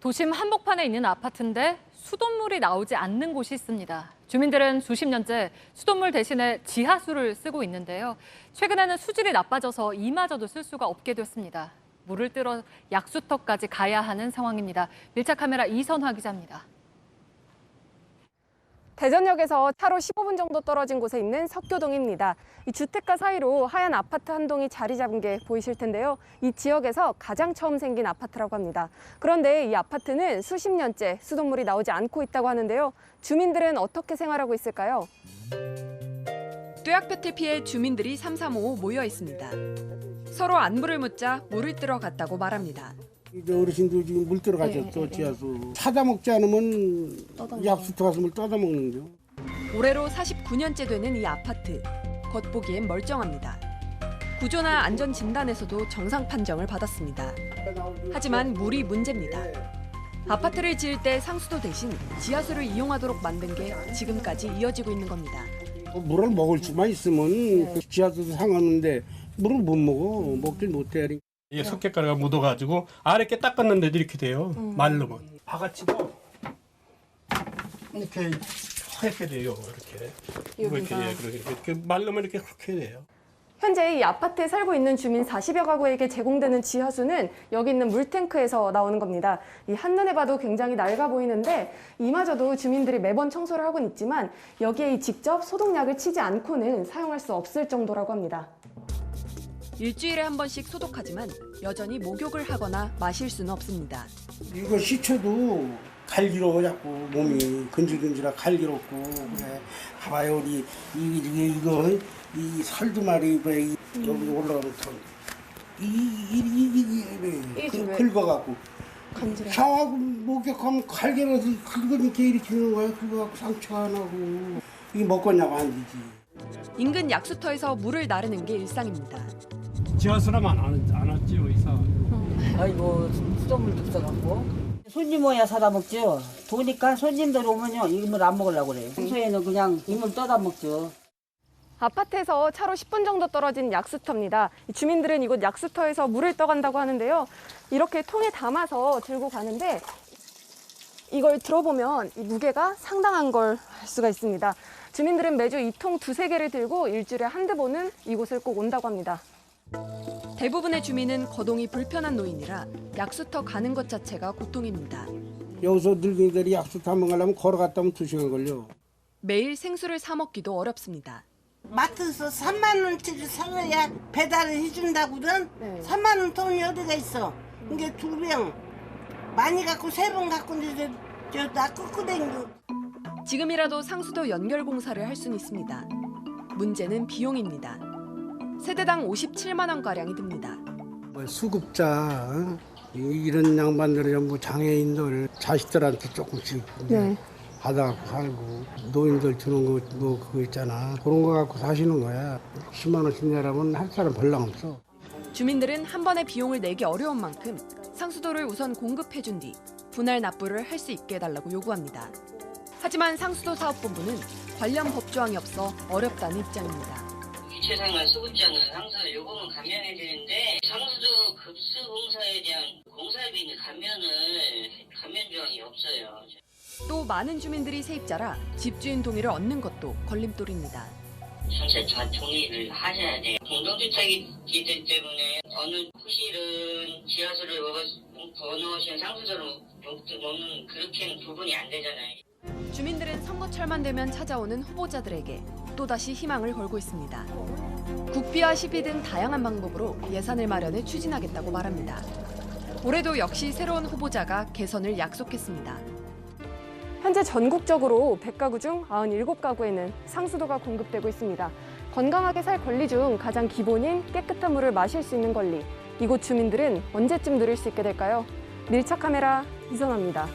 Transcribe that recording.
도심 한복판에 있는 아파트인데 수돗물이 나오지 않는 곳이 있습니다. 주민들은 수십 년째 수돗물 대신에 지하수를 쓰고 있는데요. 최근에는 수질이 나빠져서 이마저도 쓸 수가 없게 됐습니다. 물을 뜨러 약수터까지 가야 하는 상황입니다. 밀착 카메라 이선화 기자입니다. 대전역에서 차로 15분 정도 떨어진 곳에 있는 석교동입니다. 이 주택가 사이로 하얀 아파트 한 동이 자리 잡은 게 보이실 텐데요. 이 지역에서 가장 처음 생긴 아파트라고 합니다. 그런데 이 아파트는 수십 년째 수돗물이 나오지 않고 있다고 하는데요. 주민들은 어떻게 생활하고 있을까요? 뙤약볕을 피해 주민들이 삼삼오오 모여 있습니다. 서로 안부를 묻자 물을 뜨러 갔다고 말합니다. 이제 어르신들 지금 물 들어가셨어, 지하수. 찾아 먹지 않으면 약수터 가서 물 떠다 먹는데요. 올해로 49년째 되는 이 아파트. 겉보기엔 멀쩡합니다. 구조나 안전 진단에서도 정상 판정을 받았습니다. 하지만 물이 문제입니다. 아파트를 지을 때 상수도 대신 지하수를 이용하도록 만든 게 지금까지 이어지고 있는 겁니다. 물을 먹을 수만 있으면 지하수도 상하는데 물을 못 먹어. 먹질 못해. 이게 석회가루가 묻어가지고 아래께 닦았는데도 이렇게 돼요. 마르면. 바가지도 이렇게 하얗게 돼요. 이렇게 이렇게 마르면 이렇게 그렇게 돼요. 현재 이 아파트에 살고 있는 주민 40여 가구에게 제공되는 지하수는 여기 있는 물탱크에서 나오는 겁니다. 이 한눈에 봐도 굉장히 낡아 보이는데 이마저도 주민들이 매번 청소를 하고는 있지만 여기에 직접 소독약을 치지 않고는 사용할 수 없을 정도라고 합니다. 일주일에 한 번씩 소독하지만 여전히 목욕을 하거나 마실 수는 없습니다. 이거 씻혀도 갈기러워 자꾸 몸이 근질근질하고 갈기럽고 그래. 봐봐요 우리 이거 이 살두마리 여기 올라가면 이게 긁어갖고 샤워하고 목욕하면 갈기러서 긁으니까 일으키는 거야. 긁어갖고 상처가 안 나고 이게 먹겠냐고 안 되지. 인근 약수터에서 물을 나르는 게 일상입니다. 지하수라면 안 왔지요, 이사. 아이고 수돗물도 없어갖고 손님 오야 사다 먹죠. 도니까 손님들 오면요 이물 안 먹으려고 그래요. 평소에는 그냥 이물 떠다 먹죠. 아파트에서 차로 10분 정도 떨어진 약수터입니다. 주민들은 이곳 약수터에서 물을 떠간다고 하는데요. 이렇게 통에 담아서 들고 가는데 이걸 들어보면 이 무게가 상당한 걸 알 수가 있습니다. 주민들은 매주 이 통 두세 개를 들고 일주일에 한두 번은 이곳을 꼭 온다고 합니다. 대부분의 주민은 거동이 불편한 노인이라 약수터 가는 것 자체가 고통입니다. 여기서 늙은이들이 약수터 한번 가려면 걸어갔다 오면 2시간 걸려. 매일 생수를 사 먹기도 어렵습니다. 마트에서 3만 원짜리 사야 배달을 해준다거든. 네. 3만 원 돈이 어디가 있어? 이게 2병 많이 갖고 3번 갖고 이제 나 끄고 댕겨. 지금이라도 상수도 연결 공사를 할 수는 있습니다. 문제는 비용입니다. 세대당 57만 원가량이 듭니다. 뭐 수급자 이런 양반들은 전부 장애인들 자식들한테 조금씩 받아갖고 살고 노인들 주는 거 뭐 그거 있잖아. 그런 거 갖고 사시는 거야. 10만 원씩 내라면 할 사람 별랑 없어. 주민들은 한 번에 비용을 내기 어려운 만큼 상수도를 우선 공급해준 뒤 분할 납부를 할 수 있게 해달라고 요구합니다. 하지만 상수도사업본부는 관련 법조항이 없어 어렵다는 입장입니다. 주체생활 수급자는 항상 요금은 감면해야 되는데 상수도 급수 공사에 대한 공사비 감면 조항이 없어요. 또 많은 주민들이 세입자라 집주인 동의를 얻는 것도 걸림돌입니다. 전체 다 동의를 하셔야 돼요. 공동주택이기 때문에 어느 구실은 지하수를 어느 것은 상수도를 먹는 그렇게는 구분이 안 되잖아요. 주민들은 선거철만 되면 찾아오는 후보자들에게 또다시 희망을 걸고 있습니다. 국비와 시비 등 다양한 방법으로 예산을 마련해 추진하겠다고 말합니다. 올해도 역시 새로운 후보자가 개선을 약속했습니다. 현재 전국적으로 100가구 중 97가구에는 상수도가 공급되고 있습니다. 건강하게 살 권리 중 가장 기본인 깨끗한 물을 마실 수 있는 권리. 이곳 주민들은 언제쯤 누릴 수 있게 될까요? 밀착 카메라 이선화입니다.